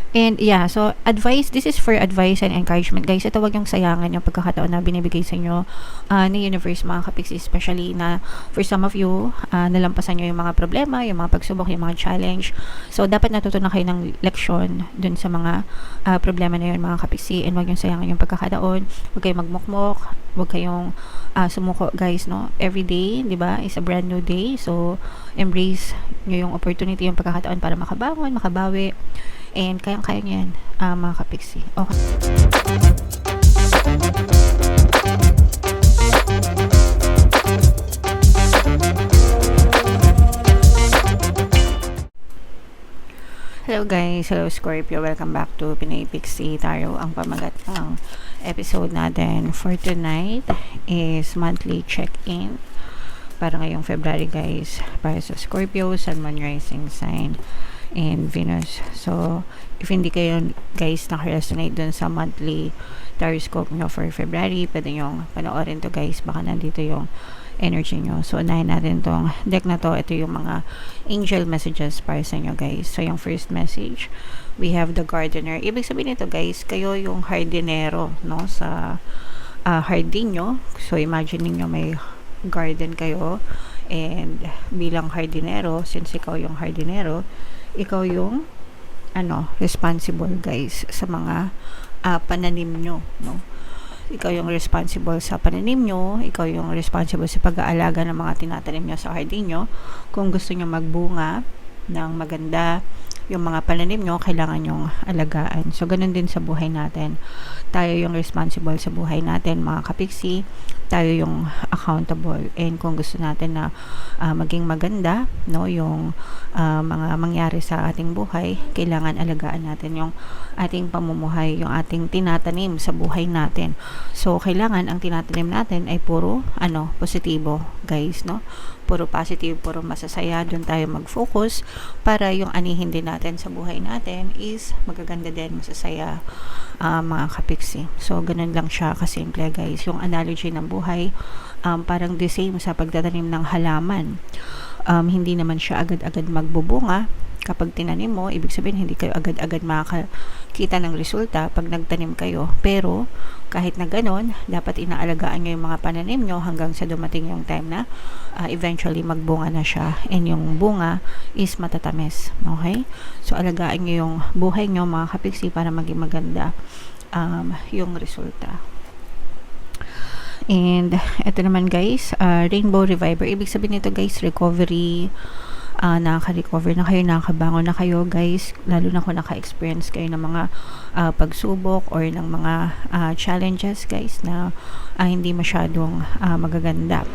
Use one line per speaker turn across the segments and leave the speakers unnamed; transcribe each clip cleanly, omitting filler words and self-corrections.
And yeah, so advice, this is for advice and encouragement guys. Ito, wag yung sayangan yung pagkakataon na binibigay sa inyo ni universe mga kapiksi, especially na for some of you, nalampasan nyo yung mga problema, yung mga pagsubok, yung mga challenge. So dapat natutunan kayo ng leksyon dun sa mga problema na yun mga kapiksi, and wag yung sayangan yung pagkakataon. Wag kayong magmukmok, wag kayong sumuko guys, no? Every day, di ba, is a brand new day. So embrace nyo yung opportunity, yung pagkakataon para makabangon, makabawi. And kayang-kaya nyo yan, mga kapiksi. Okay. Hello guys, hello Scorpio. Welcome back to Pinay Pixie Tarot. Ang pamagat ng episode natin for tonight is monthly check-in para ngayong February guys, para sa Scorpio, Sun, Moon, Rising sign, and Venus. So, if hindi kayo guys naka-resonate dun sa monthly horoscope nyo for February, pwede nyo panoorin to guys, baka nandito yung energy nyo. So, unahin natin tong deck na to. Ito yung mga angel messages para sa inyo guys. So, yung first message, we have the gardener. Ibig sabihin nito guys, kayo yung hardinero, no, sa hardin nyo. So, imagine niyo may garden kayo, and bilang hardinero, since ikaw yung hardinero, ikaw yung responsible guys sa mga pananim nyo, no? Ikaw yung responsible sa pananim nyo, ikaw yung responsible sa pag-aalaga ng mga tinatanim nyo sa hardin nyo. Kung gusto nyo magbunga ng maganda yung mga pananim nyo, kailangan yung alagaan. So, ganun din sa buhay natin. Tayo yung responsible sa buhay natin, mga kapiksi. Tayo yung accountable. And kung gusto natin na maging maganda, no, yung mga mangyari sa ating buhay, kailangan alagaan natin yung ating pamumuhay, yung ating tinatanim sa buhay natin. So, kailangan ang tinatanim natin ay puro, positibo, guys, no? Puro positive, puro masasaya, doon tayo mag-focus para yung anihin din natin sa buhay natin is magaganda din, masasaya, mga kapiksi. So, ganun lang siya kasimple guys. Yung analogy ng buhay, parang the same sa pagtatanim ng halaman. Hindi naman siya agad-agad magbubunga. Kapag tinanim mo, ibig sabihin hindi kayo agad-agad makakita ng resulta pag nagtanim kayo. Pero kahit na ganon, dapat inaalagaan nyo yung mga pananim nyo hanggang sa dumating yung time na eventually magbunga na siya, and yung bunga is matatamis. Okay? So alagaan nyo yung buhay nyo mga kapiksi para maging maganda yung resulta. And ito naman guys, Rainbow Reviver. Ibig sabihin nito guys, recovery. Nakaka-recover na kayo, nakakabangon na kayo guys, lalo na kung naka-experience kayo ng mga pagsubok or ng mga challenges guys na hindi masyadong magaganda.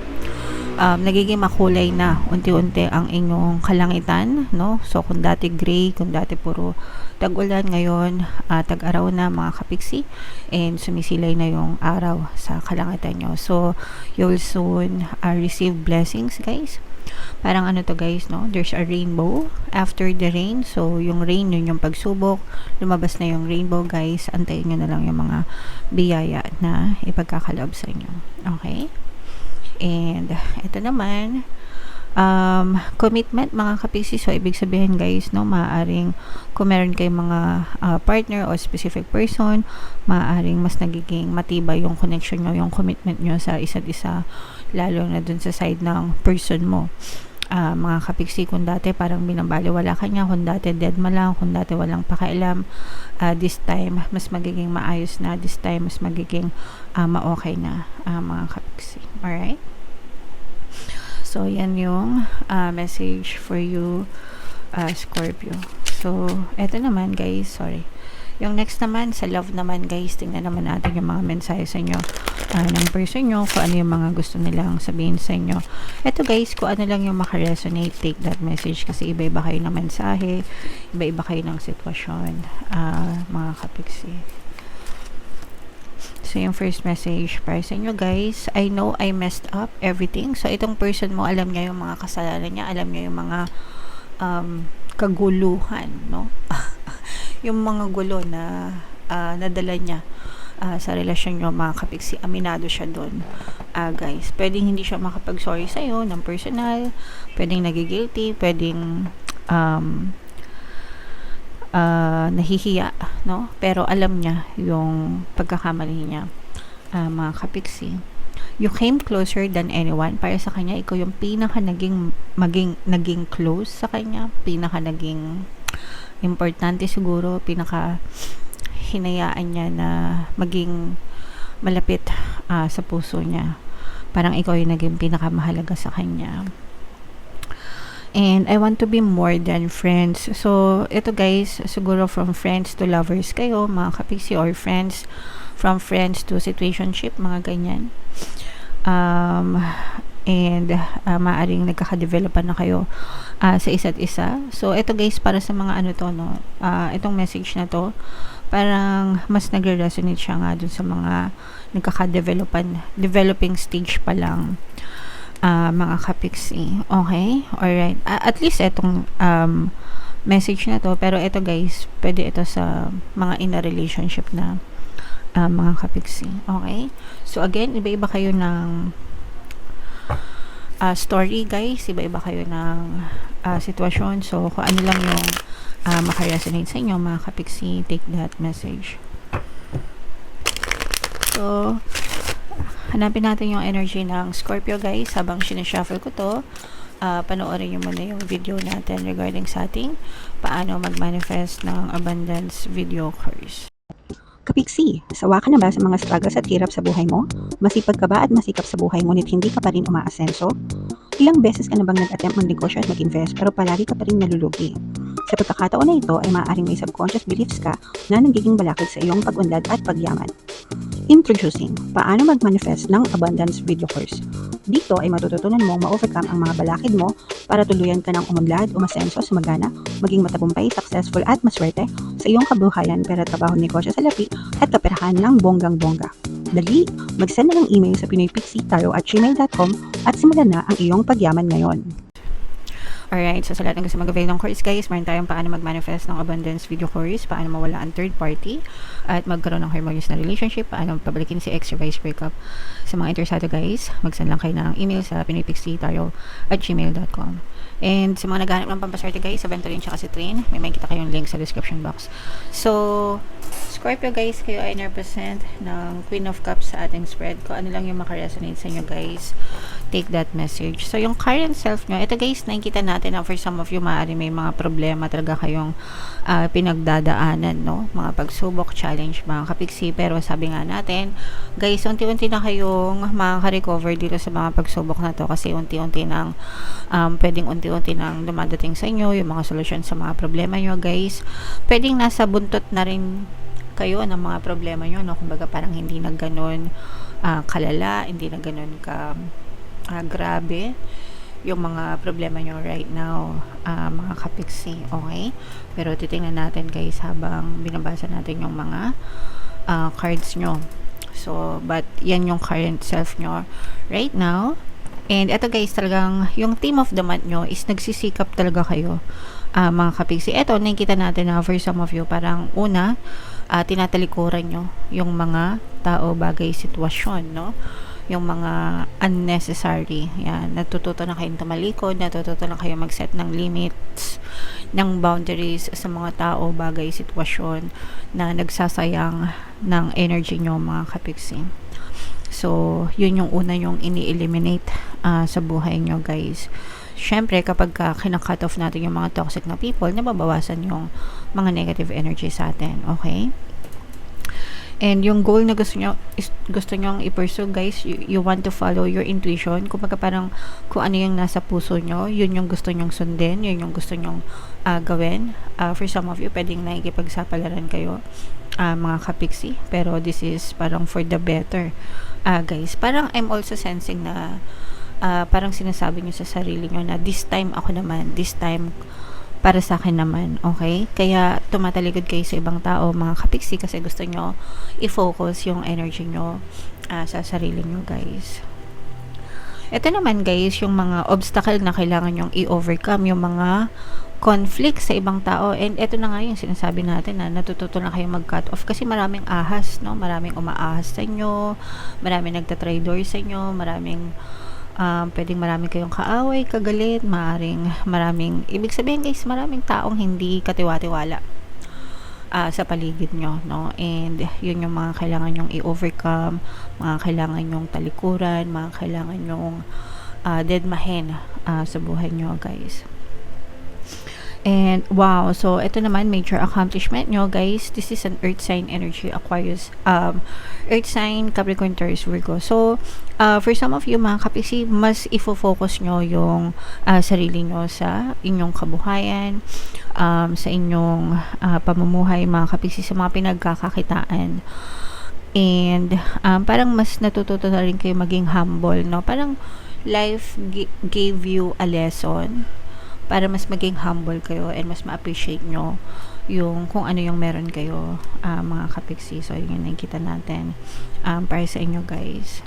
Nagiging makulay na unti-unti ang inyong kalangitan, no? So kung dati gray, kung dati puro tag-ulan, ngayon tag-araw na mga kapiksi, and sumisilay na yung araw sa kalangitan nyo. So you'll soon receive blessings guys. Parang to guys, no? There's a rainbow after the rain. So, yung rain, yun yung pagsubok. Lumabas na yung rainbow, guys. Antayin nyo na lang yung mga biyaya na ipagkakaloob sa inyo. Okay? And, ito naman, commitment, mga kapiksi. So, ibig sabihin, guys, no? Maaaring, kung meron kayong mga partner o specific person, maaaring mas nagiging matibay yung connection nyo, yung commitment nyo sa isa't isa, lalo na dun sa side ng person mo. Mga kapiksi, kung dati parang binabaliwala ka niya, kung dati dead ma lang, kung dati walang pakialam, this time mas magiging maayos na, this time mas magiging ma-okay na, mga kapiksi. Alright? So, yan yung message for you, Scorpio. So, eto naman guys, sorry. Yung next naman, sa love naman guys, tingnan naman natin yung mga mensahe sa inyo ng person nyo, kung ano yung mga gusto nilang sabihin sa inyo. Eto guys, kung ano lang yung makaresonate, take that message, kasi iba-iba kayo ng mensahe, iba-iba kayo ng sitwasyon, mga kapiksi. So, yung first message para sa inyo guys, I know I messed up everything. So, itong person mo, alam niya yung mga kasalanan niya, alam niya yung mga kaguluhan, no? Yung mga gulo na nadala niya sa relasyon nyo, mga kapiksi, aminado siya doon, guys. Pwedeng hindi siya makapag-sorry sa'yo ng personal, pwedeng nagigilty, pwedeng nahihiya, no? Pero alam niya yung pagkakamali niya, mga kapiksi. You came closer than anyone. Para sa kanya, ikaw yung pinaka naging close sa kanya, pinaka naging importante siguro, pinaka hinayaan niya na maging malapit sa puso niya. Parang ikaw yung naging pinakamahalaga sa kanya. And I want to be more than friends. So, ito guys, siguro from friends to lovers kayo, mga kapiksi, or from friends to situationship, mga ganyan. And maaring nagkaka-developan na kayo sa isa't isa. So, ito guys, para sa mga ano to, no? Itong message na to, parang mas nagre-resonate siya nga dun sa mga developing stage pa lang, mga kapiksi. Okay? Alright. At least itong message na to, pero ito guys, pwede ito sa mga in a relationship na mga kapiksi. Okay? So again, iba-iba kayo ng story guys, iba-iba kayo ng sitwasyon. So kung ano lang yung makaresonate sa inyo, mga kapiksi, take that message. So hanapin natin yung energy ng Scorpio guys. Habang sinashuffle ko to, panoorin nyo muna yung video natin regarding sa ating paano mag-manifest ng abundance video course.
Kapiksi, sawa ka na ba sa mga struggles at hirap sa buhay mo? Masipag ka ba at masikap sa buhay ngunit hindi ka pa rin umaasenso? Ilang beses ka na bang nag-attempt mag-negosyo at mag-invest pero palagi ka pa rin nalulugi? Sa pagkakataon na ito ay maaaring may subconscious beliefs ka na nagiging balakid sa iyong pag-unlad at pagyaman. Introducing, paano mag-manifest ng abundance video course. Dito ay matututunan mong ma-overcome ang mga balakid mo para tuluyan ka ng umunlad, umasenso, sumagana, maging matagumpay, successful at maswerte sa iyong kabuhayan, pera, trabaho, negosyo, salapi at kaperahan ng bonggang-bongga. Dali, mag-send na ng email sa pinoypixitarot@gmail.com at simulan na ang iyong pagyaman ngayon.
Alright, so sa lahat ng gusto mag-avail ng course guys, meron tayong paano mag-manifest ng abundance video course, paano mawala ang third party, at magkaroon ng harmonious na relationship, paano pabalikin si ex, reverse breakup. Sa mga interesado guys, mag-send lang kayo ng email sa pinoypixitarot@gmail.com. And sa mga naghahanap ng pampaswerte guys, sa Venturin tsaka si Train, may makikita kayong link sa description box. So, Scorpio guys, kayo ay represent ng Queen of Cups sa ating spread. Kung ano lang yung makaresonate sa inyo guys, take that message. So, yung current self nyo, ito guys, nakikita natin na for some of you, maaari may mga problema talaga kayong pinagdadaanan, no? Mga pagsubok, challenge, mga kapiksi. Pero sabi nga natin, guys, unti-unti na kayong makaka-recover dito sa mga pagsubok na to kasi unti-unti nang pwedeng unti-unti nang dumadating sa inyo yung mga solusyon sa mga problema nyo guys. Pwedeng nasa buntot na rin kayo ng mga problema nyo, no? Kumbaga parang hindi na ganun kalala, hindi na ganun grabe yung mga problema nyo right now, mga kapiksi. Okay? Pero titingnan natin guys habang binabasa natin yung mga cards nyo. So, but yan yung current self nyo right now. And eto guys, talagang yung theme of the month nyo is nagsisikap talaga kayo, mga kapiksi. Eto, nakikita natin na for some of you, parang una, tinatalikuran nyo yung mga tao, bagay, sitwasyon, no? Yung mga unnecessary. Yan, natututo na kayong tumalikod, natututo na kayong mag-set ng limits, ng boundaries sa mga tao, bagay, sitwasyon na nagsasayang ng energy nyo, mga kapiksi. So, yun yung una yung ini-eliminate sa buhay nyo, guys. Syempre, kapag kina-cut off natin yung mga toxic na people, nababawasan yung mga negative energy sa atin. Okay? And yung goal na gusto nyong i-pursue, guys, you want to follow your intuition. Kumbaga parang kung ano yung nasa puso nyo, yun yung gusto nyong sundin, yun yung gusto nyong gawin. For some of you, pwedeng nakikipagsapalaran kayo, mga kapiksi. Pero this is parang for the better, guys. Parang I'm also sensing na parang sinasabi nyo sa sarili nyo na this time ako naman, this time para sa akin naman, okay? Kaya tumatalikod kayo sa ibang tao, mga kapiksi, kasi gusto nyo i-focus yung energy nyo sa sarili nyo, guys. Ito naman, guys, yung mga obstacle na kailangan nyong i-overcome, yung mga conflict sa ibang tao. And ito na nga yung sinasabi natin na natututo na kayo mag-cut off kasi maraming ahas, no? Maraming umaahas sa inyo, maraming nagtatraidor sa inyo, maraming pwedeng marami kayong kaaway, kagalit, maraming ibig sabihin guys, maraming taong hindi katiwa-tiwala sa paligid nyo, no? And yun yung mga kailangan nyong i-overcome, mga kailangan nyong talikuran, mga kailangan nyong deadmahin sa buhay nyo, guys. And wow, so ito naman major accomplishment nyo, guys. This is an earth sign energy, Aquarius, earth sign, Capricorn, Taurus, Virgo. So for some of you mga kapiksi, mas ifo-focus nyo yung sarili nyo sa inyong kabuhayan, sa inyong pamumuhay mga kapiksi, sa mga pinagkakakitaan. And parang mas natututo na rin kayo maging humble, no? Parang life gave you a lesson para mas maging humble kayo and mas ma-appreciate nyo yung kung ano yung meron kayo, mga kapiksi. So yun yung nakikita natin para sa inyo, guys.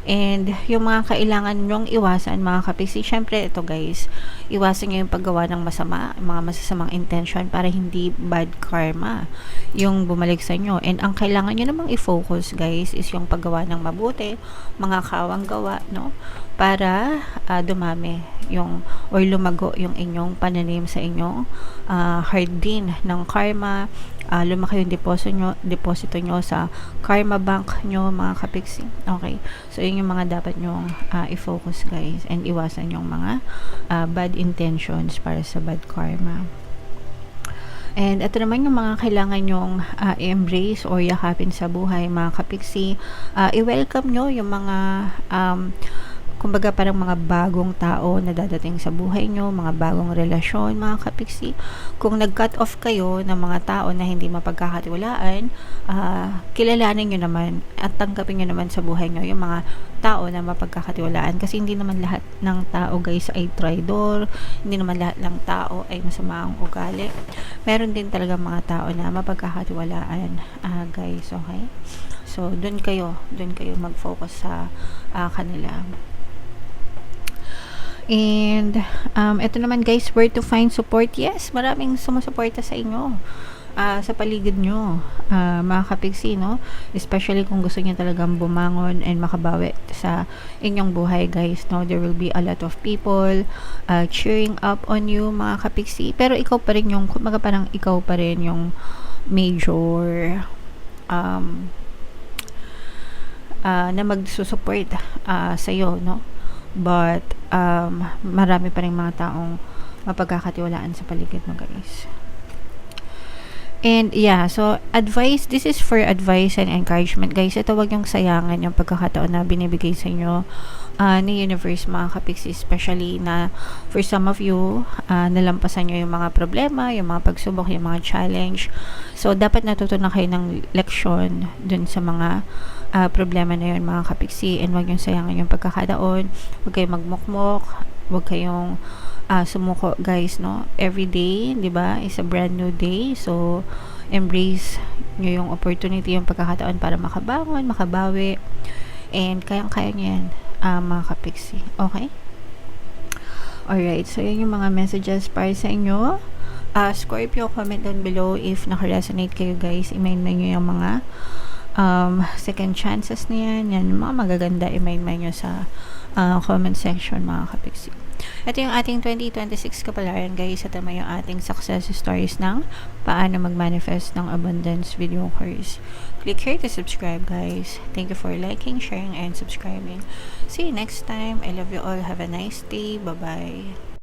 And yung mga kailangan nyong iwasan mga kapiksi, syempre ito, guys, iwasan nyo yung paggawa ng masama, mga masasamang intention, para hindi bad karma yung bumalik sa inyo. And ang kailangan nyo namang i-focus, guys, is yung paggawa ng mabuti, mga kawang gawa, no? Para dumami yung or lumago yung inyong pananim sa inyong hardin ng karma, lumaki yung deposito nyo sa karma bank nyo, mga kapiksi. Okay, so yun yung mga dapat nyo i-focus, guys, and iwasan yung mga bad intentions para sa bad karma. And ito naman yung mga kailangan nyong i-embrace or yakapin sa buhay, mga kapiksi. I-welcome nyo yung mga kumbaga parang mga bagong tao na dadating sa buhay nyo, mga bagong relasyon, mga kapiksi. Kung nag-cut off kayo ng mga tao na hindi mapagkakatiwalaan, kilalanin nyo naman at tanggapin nyo naman sa buhay nyo yung mga tao na mapagkakatiwalaan, kasi hindi naman lahat ng tao, guys, ay traidor, hindi naman lahat ng tao ay masama ang ugali. Meron din talaga mga tao na mapagkakatiwalaan, guys, okay? So doon kayo mag-focus sa kanila. And ito naman, guys, where to find support. Yes, maraming sumusuporta sa inyo, sa paligid nyo, mga kapiksi, no? Especially kung gusto niyo talagang bumangon and makabawi sa inyong buhay, guys, no? There will be a lot of people cheering up on you, mga kapiksi. Pero ikaw pa rin yung, kumbaga parang ikaw pa rin yung major na magsusupport sa iyo, no? But marami pa rin mga taong mapagkakatiwalaan sa paligid mo, guys. And yeah, so advice, this is for advice and encouragement, guys. Ito, wag yung sayangan yung pagkakataon na binibigay sa inyo ni universe, mga kapiksi, especially na for some of you, nalampasan nyo yung mga problema, yung mga pagsubok, yung mga challenge. So dapat natutunan kayo ng leksyon dun sa mga problema na yun, mga kapiksi, and wag yung sayangan yung pagkakataon. Wag kayong magmukmok, wag kayong sumuko, guys, no? Every day, di ba, is a brand new day. So embrace nyo yung opportunity, yung pagkakataon para makabangon, makabawi, and kayang-kaya nyo yan, mga kapiksi. Okay? Alright, so yun yung mga messages para sa inyo. Scorpio, comment down below if naka-resonate kayo, guys. I-main nyo yung mga second chances na yan, mga magaganda, i-main nyo sa comment section, mga kapiksi. Ito yung ating 2026 kapalaran, guys. Ito yung ating success stories ng paano mag-manifest ng abundance video course. Click here to subscribe, guys. Thank you for liking, sharing, and subscribing. See you next time. I love you all. Have a nice day. Bye-bye.